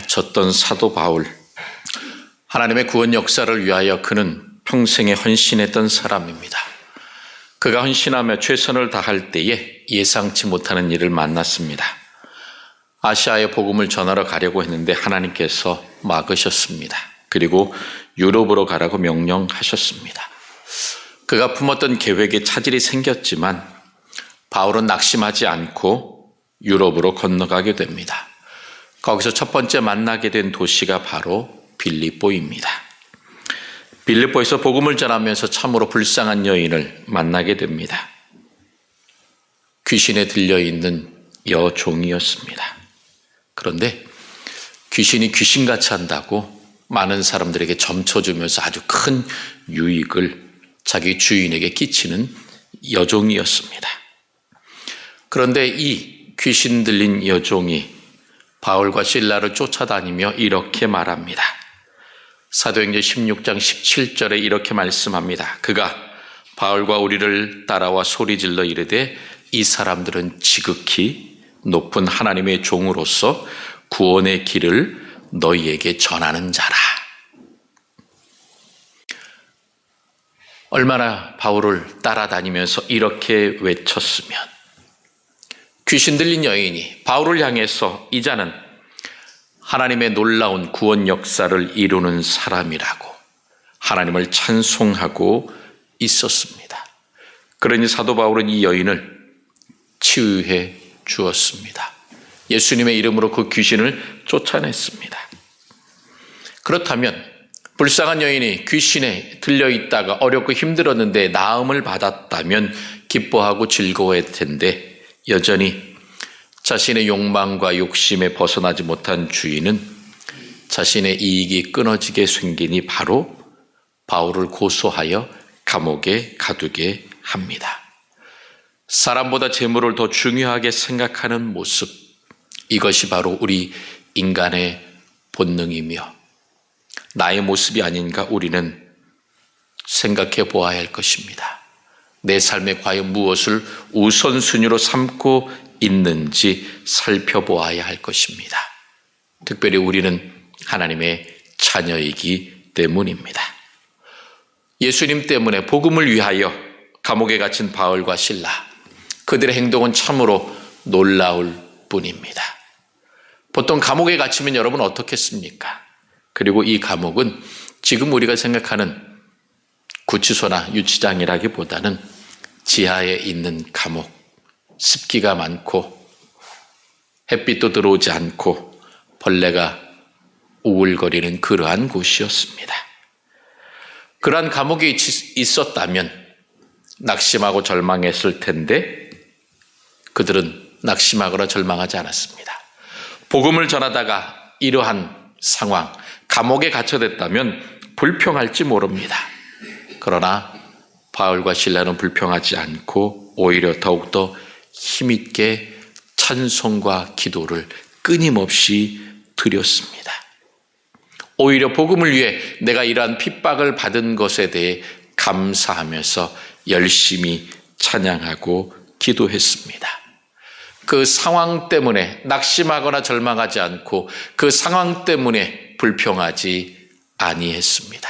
바쳤던 사도 바울. 하나님의 구원 역사를 위하여 그는 평생에 헌신했던 사람입니다. 그가 헌신하며 최선을 다할 때에 예상치 못하는 일을 만났습니다. 아시아에 복음을 전하러 가려고 했는데 하나님께서 막으셨습니다. 그리고 유럽으로 가라고 명령하셨습니다. 그가 품었던 계획에 차질이 생겼지만 바울은 낙심하지 않고 유럽으로 건너가게 됩니다. 거기서 첫 번째 만나게 된 도시가 바로 빌립보입니다. 빌립보에서 복음을 전하면서 참으로 불쌍한 여인을 만나게 됩니다. 귀신에 들려있는 여종이었습니다. 그런데 귀신이 귀신같이 한다고 많은 사람들에게 점쳐주면서 아주 큰 유익을 자기 주인에게 끼치는 여종이었습니다. 그런데 이 귀신 들린 여종이 바울과 실라를 쫓아다니며 이렇게 말합니다. 사도행전 16장 17절에 이렇게 말씀합니다. 그가 바울과 우리를 따라와 소리질러 이르되 이 사람들은 지극히 높은 하나님의 종으로서 구원의 길을 너희에게 전하는 자라. 얼마나 바울을 따라다니면서 이렇게 외쳤으면 귀신 들린 여인이 바울을 향해서 이 자는 하나님의 놀라운 구원 역사를 이루는 사람이라고 하나님을 찬송하고 있었습니다. 그러니 사도 바울은 이 여인을 치유해 주었습니다. 예수님의 이름으로 그 귀신을 쫓아냈습니다. 그렇다면 불쌍한 여인이 귀신에 들려있다가 어렵고 힘들었는데 나음을 받았다면 기뻐하고 즐거워할 텐데 여전히 자신의 욕망과 욕심에 벗어나지 못한 주인은 자신의 이익이 끊어지게 생기니 바로 바울을 고소하여 감옥에 가두게 합니다. 사람보다 재물을 더 중요하게 생각하는 모습, 이것이 바로 우리 인간의 본능이며 나의 모습이 아닌가 우리는 생각해 보아야 할 것입니다. 내 삶에 과연 무엇을 우선순위로 삼고 있는지 살펴보아야 할 것입니다. 특별히 우리는 하나님의 자녀이기 때문입니다. 예수님 때문에 복음을 위하여 감옥에 갇힌 바울과 실라, 그들의 행동은 참으로 놀라울 뿐입니다. 보통 감옥에 갇히면 여러분 어떻겠습니까? 그리고 이 감옥은 지금 우리가 생각하는 구치소나 유치장이라기보다는 지하에 있는 감옥, 습기가 많고 햇빛도 들어오지 않고 벌레가 우글거리는 그러한 곳이었습니다. 그러한 감옥에 있었다면 낙심하고 절망했을 텐데 그들은 낙심하거나 절망하지 않았습니다. 복음을 전하다가 이러한 상황, 감옥에 갇혀댔다면 불평할지 모릅니다. 그러나 바울과 실라는 불평하지 않고 오히려 더욱더 힘있게 찬송과 기도를 끊임없이 드렸습니다. 오히려 복음을 위해 내가 이러한 핍박을 받은 것에 대해 감사하면서 열심히 찬양하고 기도했습니다. 그 상황 때문에 낙심하거나 절망하지 않고 그 상황 때문에 불평하지 아니했습니다.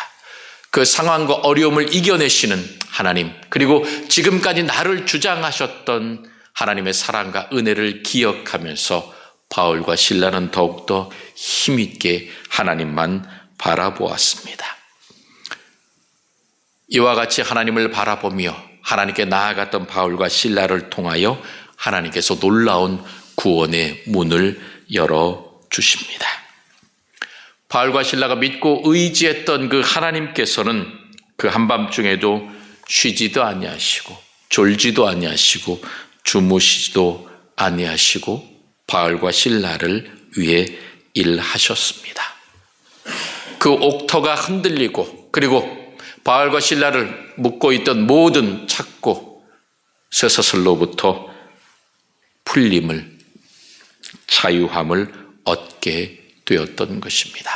그 상황과 어려움을 이겨내시는 하나님, 그리고 지금까지 나를 주장하셨던 하나님의 사랑과 은혜를 기억하면서 바울과 실라는 더욱더 힘있게 하나님만 바라보았습니다. 이와 같이 하나님을 바라보며 하나님께 나아갔던 바울과 실라를 통하여 하나님께서 놀라운 구원의 문을 열어주십니다. 바울과 실라가 믿고 의지했던 그 하나님께서는 그 한밤중에도 쉬지도 아니하시고 졸지도 아니하시고 주무시지도 아니하시고 바울과 실라를 위해 일하셨습니다. 그 옥터가 흔들리고 그리고 바울과 실라를 묶고 있던 모든 착고 쇠사슬로부터 풀림을, 자유함을 얻게 되었던 것입니다.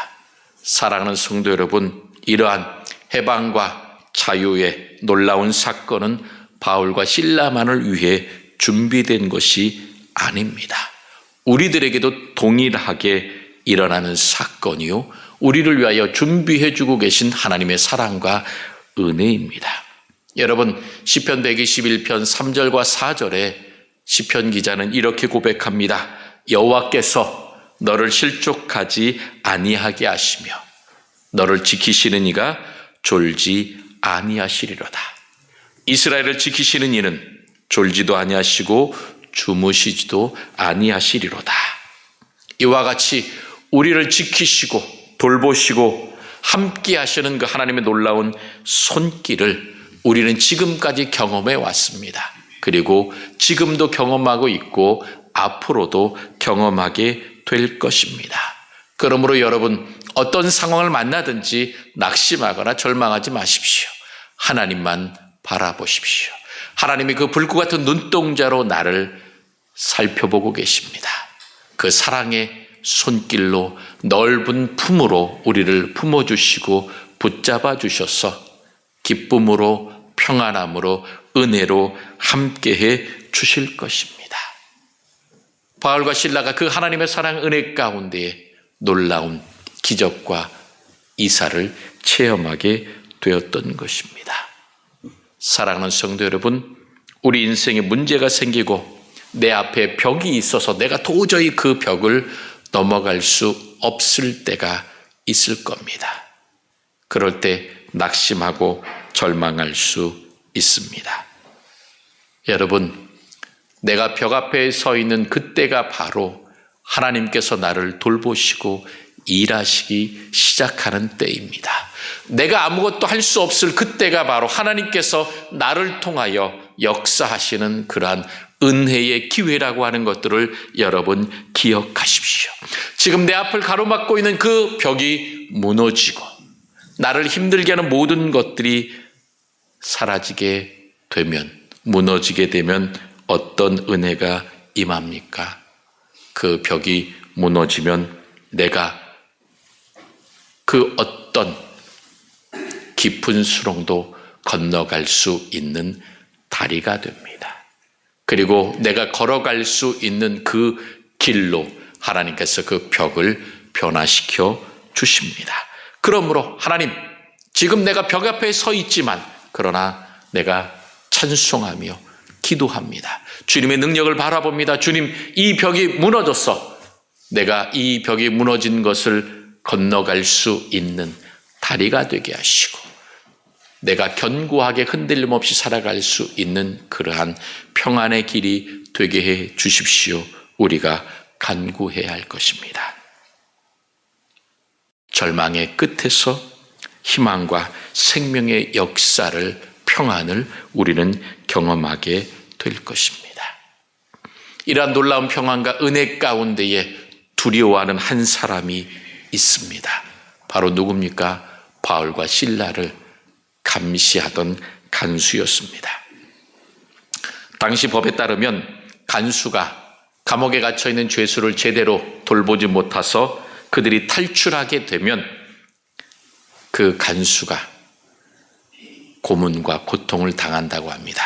사랑하는 성도 여러분, 이러한 해방과 자유의 놀라운 사건은 바울과 실라만을 위해 준비된 것이 아닙니다. 우리들에게도 동일하게 일어나는 사건이요, 우리를 위하여 준비해 주고 계신 하나님의 사랑과 은혜입니다. 여러분, 시편 121편 3절과 4절에 시편 기자는 이렇게 고백합니다. 여호와께서 너를 실족하지 아니하게 하시며 너를 지키시는 이가 졸지 아니하시리로다. 이스라엘을 지키시는 이는 졸지도 아니하시고 주무시지도 아니하시리로다. 이와 같이 우리를 지키시고 돌보시고 함께 하시는 그 하나님의 놀라운 손길을 우리는 지금까지 경험해 왔습니다. 그리고 지금도 경험하고 있고 앞으로도 경험하게 될 것입니다. 그러므로 여러분, 어떤 상황을 만나든지 낙심하거나 절망하지 마십시오. 하나님만 바라보십시오. 하나님이 그 불꽃 같은 눈동자로 나를 살펴보고 계십니다. 그 사랑의 손길로 넓은 품으로 우리를 품어주시고 붙잡아 주셔서 기쁨으로 평안함으로 은혜로 함께해 주실 것입니다. 바울과 실라가 그 하나님의 사랑 은혜 가운데에 놀라운 기적과 이사를 체험하게 되었던 것입니다. 사랑하는 성도 여러분, 우리 인생에 문제가 생기고 내 앞에 벽이 있어서 내가 도저히 그 벽을 넘어갈 수 없을 때가 있을 겁니다. 그럴 때 낙심하고 절망할 수 있습니다. 여러분, 내가 벽 앞에 서 있는 그때가 바로 하나님께서 나를 돌보시고 일하시기 시작하는 때입니다. 내가 아무것도 할 수 없을 그때가 바로 하나님께서 나를 통하여 역사하시는 그러한 은혜의 기회라고 하는 것들을 여러분 기억하십시오. 지금 내 앞을 가로막고 있는 그 벽이 무너지고 나를 힘들게 하는 모든 것들이 사라지게 되면, 무너지게 되면 어떤 은혜가 임합니까? 그 벽이 무너지면 내가 그 어떤 깊은 수렁도 건너갈 수 있는 다리가 됩니다. 그리고 내가 걸어갈 수 있는 그 길로 하나님께서 그 벽을 변화시켜 주십니다. 그러므로 하나님, 지금 내가 벽 앞에 서 있지만 그러나 내가 찬송하며 기도합니다. 주님의 능력을 바라봅니다. 주님, 이 벽이 무너졌어. 내가 이 벽이 무너진 것을 건너갈 수 있는 다리가 되게 하시고 내가 견고하게 흔들림 없이 살아갈 수 있는 그러한 평안의 길이 되게 해 주십시오. 우리가 간구해야 할 것입니다. 절망의 끝에서 희망과 생명의 역사를, 평안을 우리는 경험하게 될 것입니다. 이러한 놀라운 평안과 은혜 가운데에 두려워하는 한 사람이 있습니다. 바로 누굽니까? 바울과 실라를 감시하던 간수였습니다. 당시 법에 따르면 간수가 감옥에 갇혀있는 죄수를 제대로 돌보지 못해서 그들이 탈출하게 되면 그 간수가 고문과 고통을 당한다고 합니다.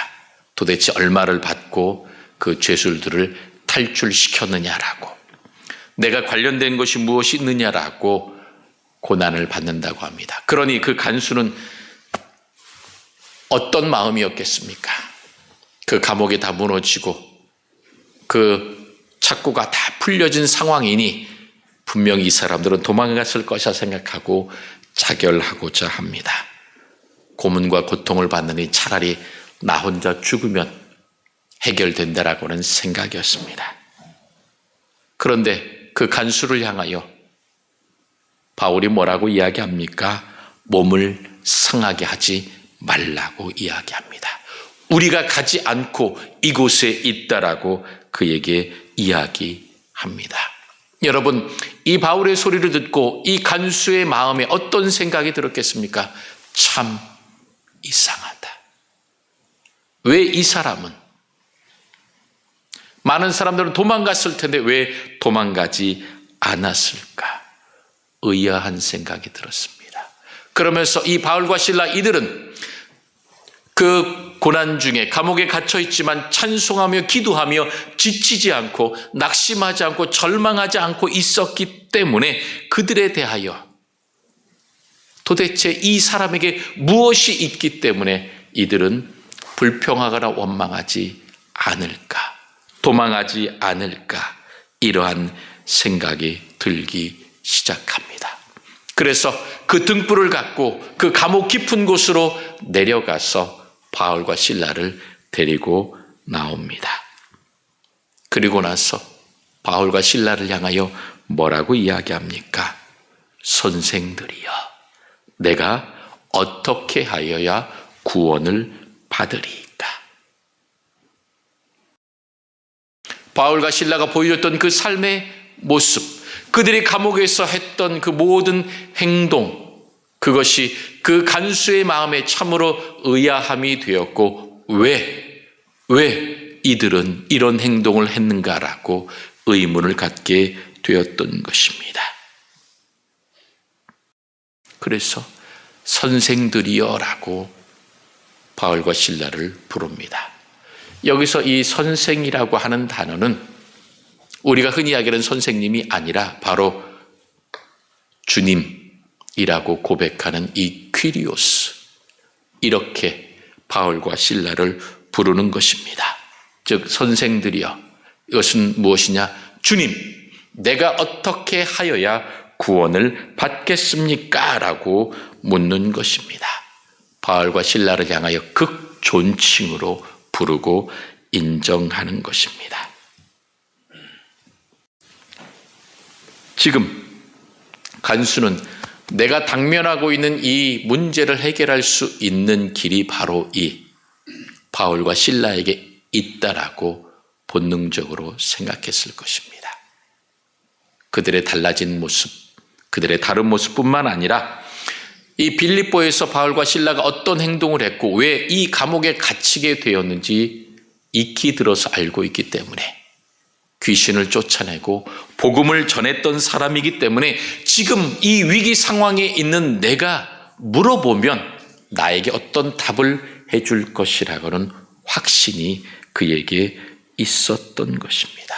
도대체 얼마를 받고 그 죄수들을 탈출시켰느냐라고, 내가 관련된 것이 무엇이 있느냐라고 고난을 받는다고 합니다. 그러니 그 간수는 어떤 마음이었겠습니까? 그 감옥이 다 무너지고 그 착고가 다 풀려진 상황이니 분명히 이 사람들은 도망갔을 것이라 생각하고 자결하고자 합니다. 고문과 고통을 받느니 차라리 나 혼자 죽으면 해결된다라고는 생각이었습니다. 그런데 그 간수를 향하여 바울이 뭐라고 이야기합니까? 몸을 상하게 하지 말라고 이야기합니다. 우리가 가지 않고 이곳에 있다라고 그에게 이야기합니다. 여러분, 이 바울의 소리를 듣고 이 간수의 마음에 어떤 생각이 들었겠습니까? 참 이상하다. 왜 이 사람은, 많은 사람들은 도망갔을 텐데 왜 도망가지 않았을까? 의아한 생각이 들었습니다. 그러면서 이 바울과 실라 이들은 그 고난 중에 감옥에 갇혀 있지만 찬송하며 기도하며 지치지 않고 낙심하지 않고 절망하지 않고 있었기 때문에 그들에 대하여 도대체 이 사람에게 무엇이 있기 때문에 이들은 불평하거나 원망하지 않을까, 도망하지 않을까, 이러한 생각이 들기 시작합니다. 그래서 그 등불을 갖고 그 감옥 깊은 곳으로 내려가서 바울과 실라를 데리고 나옵니다. 그리고 나서 바울과 실라를 향하여 뭐라고 이야기합니까? 선생들이여, 내가 어떻게 하여야 구원을 받으리까? 바울과 실라가 보여줬던 그 삶의 모습, 그들이 감옥에서 했던 그 모든 행동, 그것이 그 간수의 마음에 참으로 의아함이 되었고, 왜 이들은 이런 행동을 했는가라고 의문을 갖게 되었던 것입니다. 그래서 선생들이여라고 바울과 실라를 부릅니다. 여기서 이 선생이라고 하는 단어는 우리가 흔히 이야기하는 선생님이 아니라 바로 주님이라고 고백하는 이 퀴리오스, 이렇게 바울과 실라를 부르는 것입니다. 즉 선생들이여, 이것은 무엇이냐? 주님, 내가 어떻게 하여야 구원을 받겠습니까? 라고 묻는 것입니다. 바울과 실라를 향하여 극존칭으로 부르고 인정하는 것입니다. 지금 간수는 내가 당면하고 있는 이 문제를 해결할 수 있는 길이 바로 이 바울과 실라에게 있다라고 본능적으로 생각했을 것입니다. 그들의 달라진 모습, 그들의 다른 모습뿐만 아니라 이 빌립보에서 바울과 실라가 어떤 행동을 했고 왜 이 감옥에 갇히게 되었는지 익히 들어서 알고 있기 때문에, 귀신을 쫓아내고 복음을 전했던 사람이기 때문에 지금 이 위기 상황에 있는 내가 물어보면 나에게 어떤 답을 해줄 것이라고는 확신이 그에게 있었던 것입니다.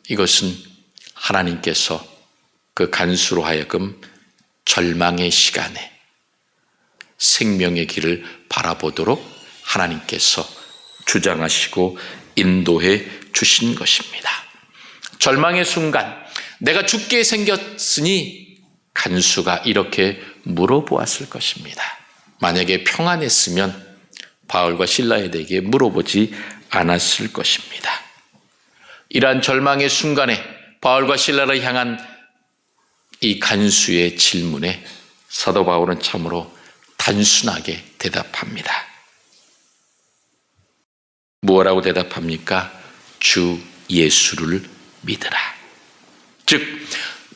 이것은 하나님께서 그 간수로 하여금 절망의 시간에 생명의 길을 바라보도록 하나님께서 주장하시고 인도해 주신 것입니다. 절망의 순간, 내가 죽게 생겼으니 간수가 이렇게 물어보았을 것입니다. 만약에 평안했으면 바울과 실라에게 물어보지 않았을 것입니다. 이러한 절망의 순간에 바울과 실라를 향한 이 간수의 질문에 사도 바울은 참으로 단순하게 대답합니다. 뭐라고 대답합니까? 주 예수를 믿으라. 즉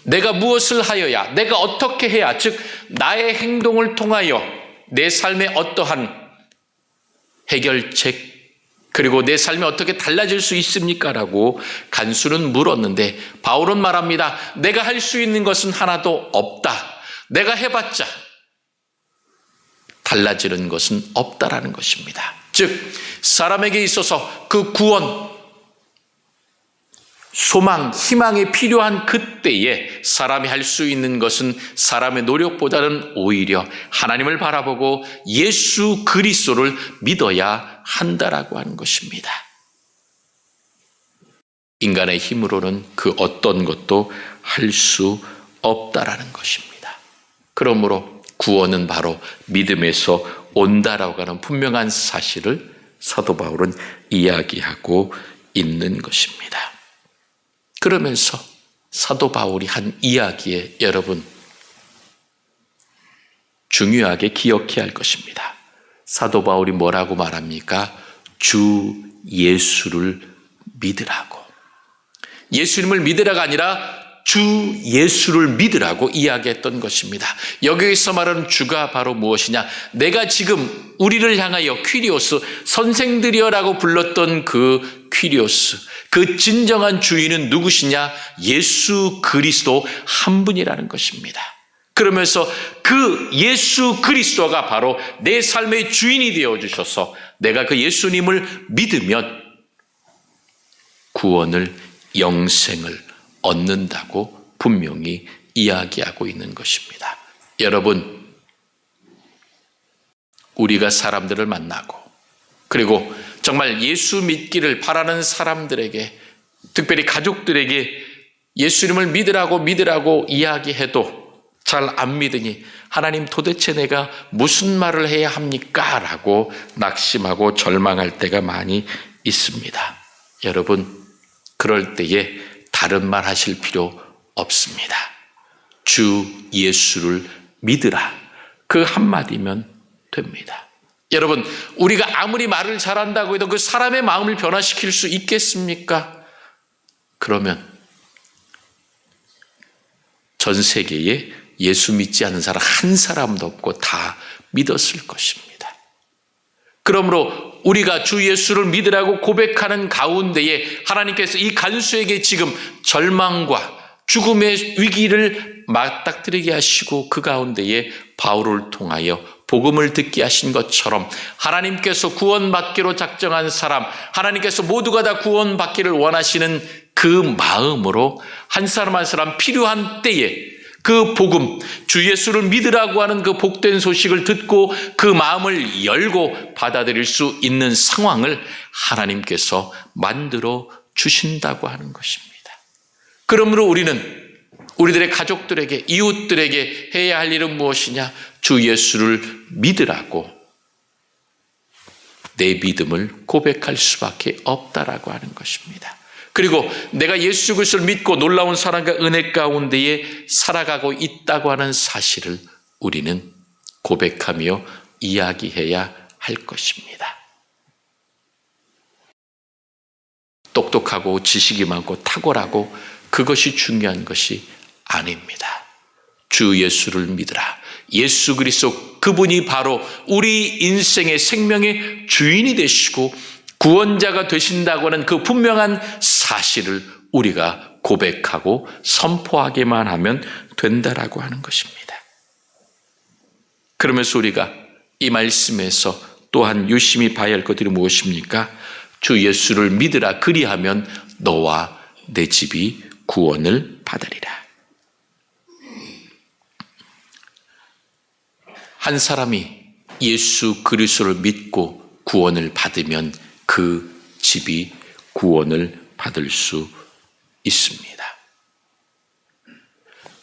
내가 무엇을 하여야, 내가 어떻게 해야, 즉 나의 행동을 통하여 내 삶에 어떠한 해결책, 그리고 내 삶이 어떻게 달라질 수 있습니까? 라고 간수는 물었는데 바울은 말합니다. 내가 할 수 있는 것은 하나도 없다. 내가 해봤자 달라지는 것은 없다라는 것입니다. 즉 사람에게 있어서 그 구원, 소망, 희망이 필요한 그때에 사람이 할 수 있는 것은 사람의 노력보다는 오히려 하나님을 바라보고 예수 그리스도를 믿어야 한다라고 하는 것입니다. 인간의 힘으로는 그 어떤 것도 할 수 없다라는 것입니다. 그러므로 구원은 바로 믿음에서 온다라고 하는 분명한 사실을 사도 바울은 이야기하고 있는 것입니다. 그러면서 사도 바울이 한 이야기에 여러분 중요하게 기억해야 할 것입니다. 사도 바울이 뭐라고 말합니까? 주 예수를 믿으라고. 예수님을 믿으라가 아니라 주 예수를 믿으라고 이야기했던 것입니다. 여기에서 말하는 주가 바로 무엇이냐? 내가 지금 우리를 향하여 퀴리오스, 선생들이여라고 불렀던 그 퀴리오스, 그 진정한 주인은 누구시냐? 예수 그리스도 한 분이라는 것입니다. 그러면서 그 예수 그리스도가 바로 내 삶의 주인이 되어주셔서 내가 그 예수님을 믿으면 구원을, 영생을 얻는다고 분명히 이야기하고 있는 것입니다. 여러분, 우리가 사람들을 만나고 그리고 정말 예수 믿기를 바라는 사람들에게, 특별히 가족들에게 예수님을 믿으라고 이야기해도 잘 안 믿으니 하나님 도대체 내가 무슨 말을 해야 합니까? 라고 낙심하고 절망할 때가 많이 있습니다. 여러분, 그럴 때에 다른 말 하실 필요 없습니다. 주 예수를 믿으라. 그 한마디면 됩니다. 여러분, 우리가 아무리 말을 잘한다고 해도 그 사람의 마음을 변화시킬 수 있겠습니까? 그러면 전 세계에 예수 믿지 않는 사람 한 사람도 없고 다 믿었을 것입니다. 그러므로 우리가 주 예수를 믿으라고 고백하는 가운데에 하나님께서 이 간수에게 지금 절망과 죽음의 위기를 맞닥뜨리게 하시고 그 가운데에 바울을 통하여 복음을 듣게 하신 것처럼 하나님께서 구원받기로 작정한 사람, 하나님께서 모두가 다 구원받기를 원하시는 그 마음으로 한 사람 한 사람 필요한 때에 그 복음, 주 예수를 믿으라고 하는 그 복된 소식을 듣고 그 마음을 열고 받아들일 수 있는 상황을 하나님께서 만들어 주신다고 하는 것입니다. 그러므로 우리는 우리들의 가족들에게, 이웃들에게 해야 할 일은 무엇이냐? 주 예수를 믿으라고 내 믿음을 고백할 수밖에 없다라고 하는 것입니다. 그리고 내가 예수 그리스도를 믿고 놀라운 사랑과 은혜 가운데에 살아가고 있다고 하는 사실을 우리는 고백하며 이야기해야 할 것입니다. 똑똑하고 지식이 많고 탁월하고 그것이 중요한 것이 아닙니다. 주 예수를 믿으라. 예수 그리스도 그분이 바로 우리 인생의 생명의 주인이 되시고 구원자가 되신다고 하는 그 분명한 사실을 우리가 고백하고 선포하기만 하면 된다라고 하는 것입니다. 그러면서 우리가 이 말씀에서 또한 유심히 봐야 할 것들이 무엇입니까? 주 예수를 믿으라. 그리하면 너와 내 집이 구원을 받으리라. 한 사람이 예수 그리스도를 믿고 구원을 받으면 그 집이 구원을 받을 수 있습니다.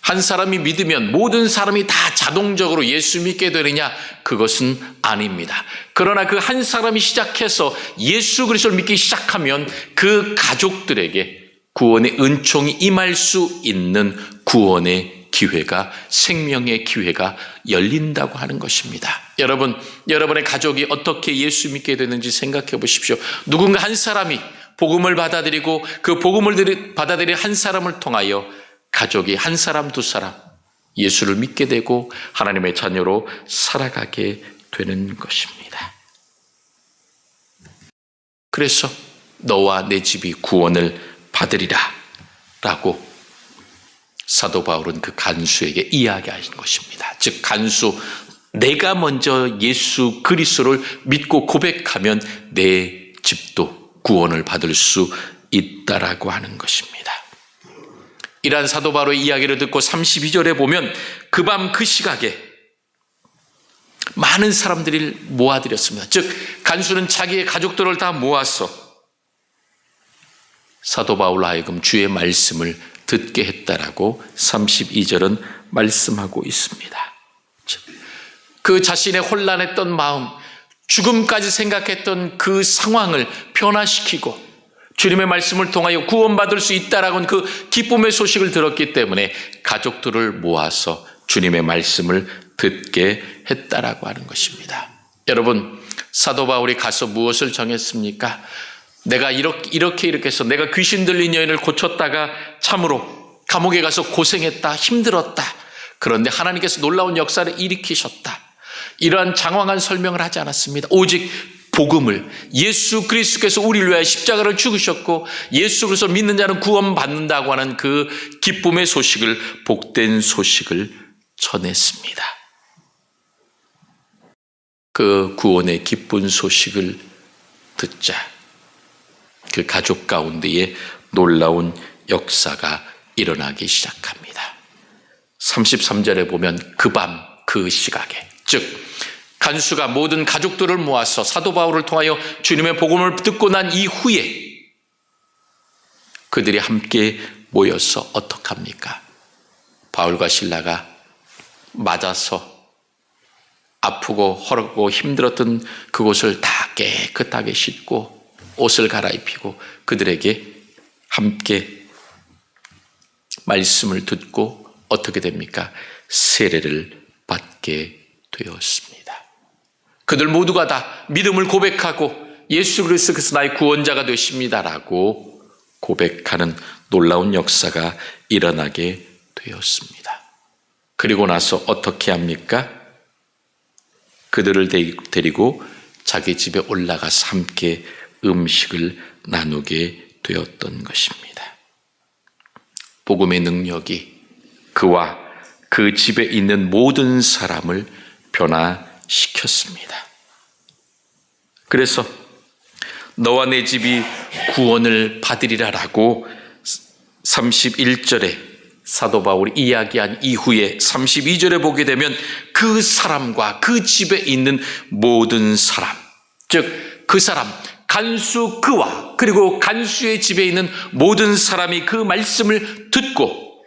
한 사람이 믿으면 모든 사람이 다 자동적으로 예수 믿게 되느냐? 그것은 아닙니다. 그러나 그 한 사람이 시작해서 예수 그리스도를 믿기 시작하면 그 가족들에게 구원의 은총이 임할 수 있는 구원의 기회가, 생명의 기회가 열린다고 하는 것입니다. 여러분, 여러분의 가족이 어떻게 예수 믿게 되는지 생각해 보십시오. 누군가 한 사람이 복음을 받아들이고 그 복음을 받아들인 한 사람을 통하여 가족이 한 사람, 두 사람 예수를 믿게 되고 하나님의 자녀로 살아가게 되는 것입니다. 그래서 너와 내 집이 구원을 받으리라 라고 사도 바울은 그 간수에게 이야기하신 것입니다. 즉 간수, 내가 먼저 예수 그리스도를 믿고 고백하면 내 집도 구원을 받을 수 있다라고 하는 것입니다. 이러한 사도 바울의 이야기를 듣고 32절에 보면 그 밤 그 시각에 많은 사람들을 모아들였습니다. 즉 간수는 자기의 가족들을 다 모아서 사도 바울로 하여금 주의 말씀을 듣게 했다라고 32절은 말씀하고 있습니다. 그 자신의 혼란했던 마음, 죽음까지 생각했던 그 상황을 변화시키고 주님의 말씀을 통하여 구원받을 수 있다라고 하는 그 기쁨의 소식을 들었기 때문에 가족들을 모아서 주님의 말씀을 듣게 했다라고 하는 것입니다. 여러분, 사도 바울이 가서 무엇을 정했습니까? 내가 이렇게 해서 내가 귀신 들린 여인을 고쳤다가 참으로 감옥에 가서 고생했다, 힘들었다. 그런데 하나님께서 놀라운 역사를 일으키셨다. 이러한 장황한 설명을 하지 않았습니다. 오직 복음을, 예수 그리스도께서 우리를 위하여 십자가를 죽으셨고 예수 그리스도 믿는 자는 구원받는다고 하는 그 기쁨의 소식을, 복된 소식을 전했습니다. 그 구원의 기쁜 소식을 듣자 그 가족 가운데에 놀라운 역사가 일어나기 시작합니다. 33절에 보면 그 밤 그 시각에, 즉 간수가 모든 가족들을 모아서 사도 바울을 통하여 주님의 복음을 듣고 난 이후에 그들이 함께 모여서 어떡합니까? 바울과 실라가 맞아서 아프고 허럽고 힘들었던 그곳을 다 깨끗하게 씻고 옷을 갈아입히고 그들에게 함께 말씀을 듣고 어떻게 됩니까? 세례를 받게 되었습니다. 그들 모두가 다 믿음을 고백하고 예수 그리스도께서 나의 구원자가 되십니다라고 고백하는 놀라운 역사가 일어나게 되었습니다. 그리고 나서 어떻게 합니까? 그들을 데리고 자기 집에 올라가서 함께 음식을 나누게 되었던 것입니다. 복음의 능력이 그와 그 집에 있는 모든 사람을 변화시켰습니다. 그래서 너와 내 집이 구원을 받으리라라고 31절에 사도 바울이 이야기한 이후에 32절에 보게 되면 그 사람과 그 집에 있는 모든 사람, 즉 그 사람, 간수 그와 그리고 간수의 집에 있는 모든 사람이 그 말씀을 듣고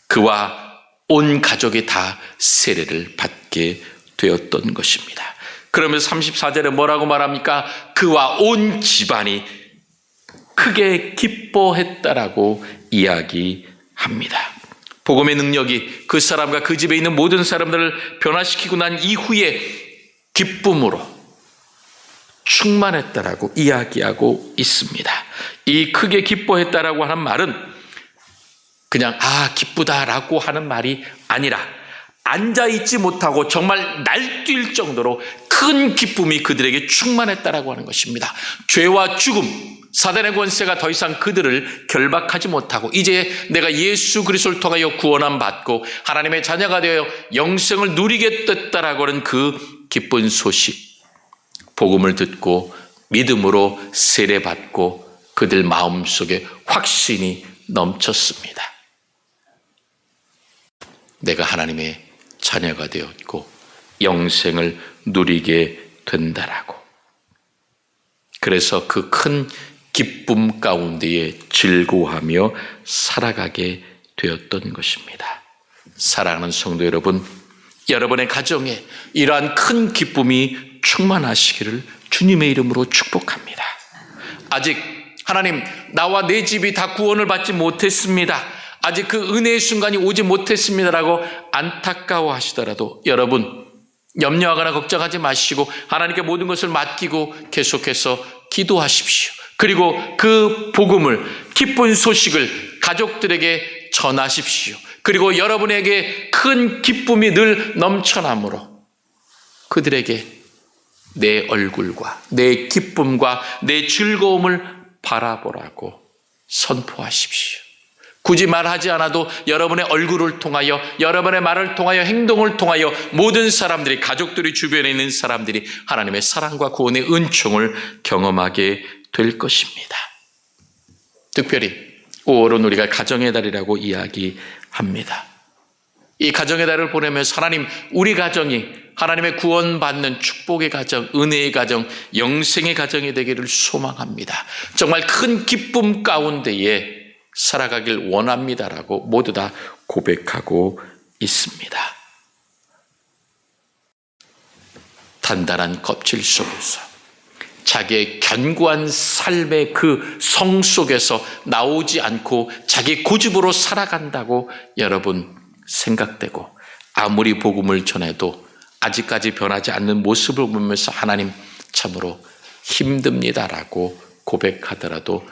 그와 온 가족이 다 세례를 받게 되었던 것입니다. 그러면서 34절에 뭐라고 말합니까? 그와 온 집안이 크게 기뻐했다라고 이야기합니다. 복음의 능력이 그 사람과 그 집에 있는 모든 사람들을 변화시키고 난 이후에 기쁨으로 충만했다라고 이야기하고 있습니다. 이 크게 기뻐했다라고 하는 말은 그냥 기쁘다라고 하는 말이 아니라 앉아있지 못하고 정말 날뛸 정도로 큰 기쁨이 그들에게 충만했다라고 하는 것입니다. 죄와 죽음, 사단의 권세가 더 이상 그들을 결박하지 못하고 이제 내가 예수 그리스도를 통하여 구원함 받고 하나님의 자녀가 되어 영생을 누리게 됐다라고 하는 그 기쁜 소식, 복음을 듣고 믿음으로 세례받고 그들 마음속에 확신이 넘쳤습니다. 내가 하나님의 자녀가 되었고 영생을 누리게 된다라고. 그래서 그 큰 기쁨 가운데에 즐거워하며 살아가게 되었던 것입니다. 사랑하는 성도 여러분, 여러분의 가정에 이러한 큰 기쁨이 충만하시기를 주님의 이름으로 축복합니다. 아직 하나님, 나와 내 집이 다 구원을 받지 못했습니다. 아직 그 은혜의 순간이 오지 못했습니다라고 안타까워하시더라도 여러분 염려하거나 걱정하지 마시고 하나님께 모든 것을 맡기고 계속해서 기도하십시오. 그리고 그 복음을, 기쁜 소식을 가족들에게 전하십시오. 그리고 여러분에게 큰 기쁨이 늘 넘쳐나므로 그들에게 내 얼굴과 내 기쁨과 내 즐거움을 바라보라고 선포하십시오. 굳이 말하지 않아도 여러분의 얼굴을 통하여, 여러분의 말을 통하여, 행동을 통하여 모든 사람들이, 가족들이, 주변에 있는 사람들이 하나님의 사랑과 구원의 은총을 경험하게 될 것입니다. 특별히 5월은 우리가 가정의 달이라고 이야기합니다. 이 가정의 달을 보내면서 하나님, 우리 가정이 하나님의 구원받는 축복의 가정, 은혜의 가정, 영생의 가정이 되기를 소망합니다. 정말 큰 기쁨 가운데에 살아가길 원합니다라고 모두 다 고백하고 있습니다. 단단한 껍질 속에서 자기의 견고한 삶의 그 성 속에서 나오지 않고 자기 고집으로 살아간다고 여러분 생각되고 아무리 복음을 전해도 아직까지 변하지 않는 모습을 보면서 하나님 참으로 힘듭니다라고 고백하더라도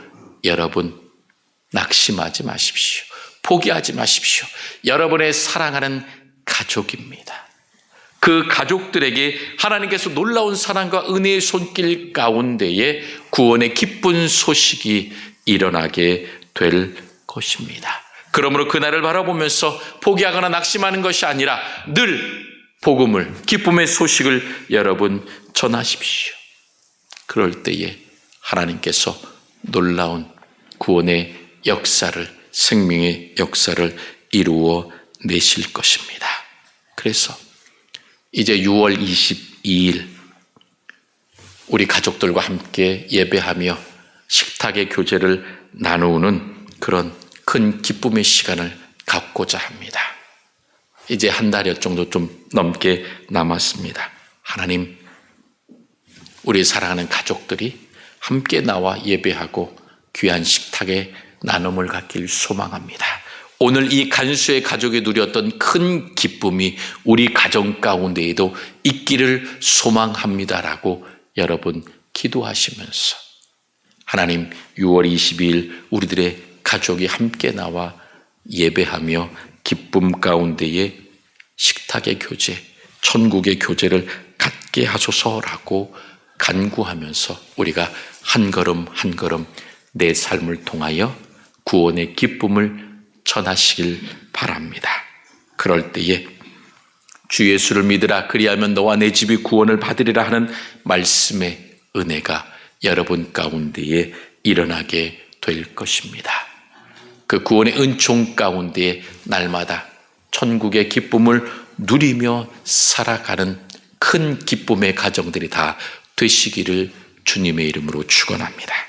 여러분 낙심하지 마십시오. 포기하지 마십시오. 여러분의 사랑하는 가족입니다. 그 가족들에게 하나님께서 놀라운 사랑과 은혜의 손길 가운데에 구원의 기쁜 소식이 일어나게 될 것입니다. 그러므로 그날을 바라보면서 포기하거나 낙심하는 것이 아니라 늘 복음을, 기쁨의 소식을 여러분 전하십시오. 그럴 때에 하나님께서 놀라운 구원의 역사를, 생명의 역사를 이루어 내실 것입니다. 그래서 이제 6월 22일 우리 가족들과 함께 예배하며 식탁의 교제를 나누는 그런 큰 기쁨의 시간을 갖고자 합니다. 이제 한 달여 정도 좀 넘게 남았습니다. 하나님, 우리 사랑하는 가족들이 함께 나와 예배하고 귀한 식탁의 나눔을 갖길 소망합니다. 오늘 이 간수의 가족이 누렸던 큰 기쁨이 우리 가정 가운데에도 있기를 소망합니다라고 여러분 기도하시면서 하나님 6월 22일 우리들의 가족이 함께 나와 예배하며 기쁨 가운데에 식탁의 교제, 천국의 교제를 갖게 하소서라고 간구하면서 우리가 한 걸음 한 걸음 내 삶을 통하여 구원의 기쁨을 전하시길 바랍니다. 그럴 때에 주 예수를 믿으라 그리하면 너와 내 집이 구원을 받으리라 하는 말씀의 은혜가 여러분 가운데에 일어나게 될 것입니다. 그 구원의 은총 가운데에 날마다 천국의 기쁨을 누리며 살아가는 큰 기쁨의 가정들이 다 되시기를 주님의 이름으로 축원합니다.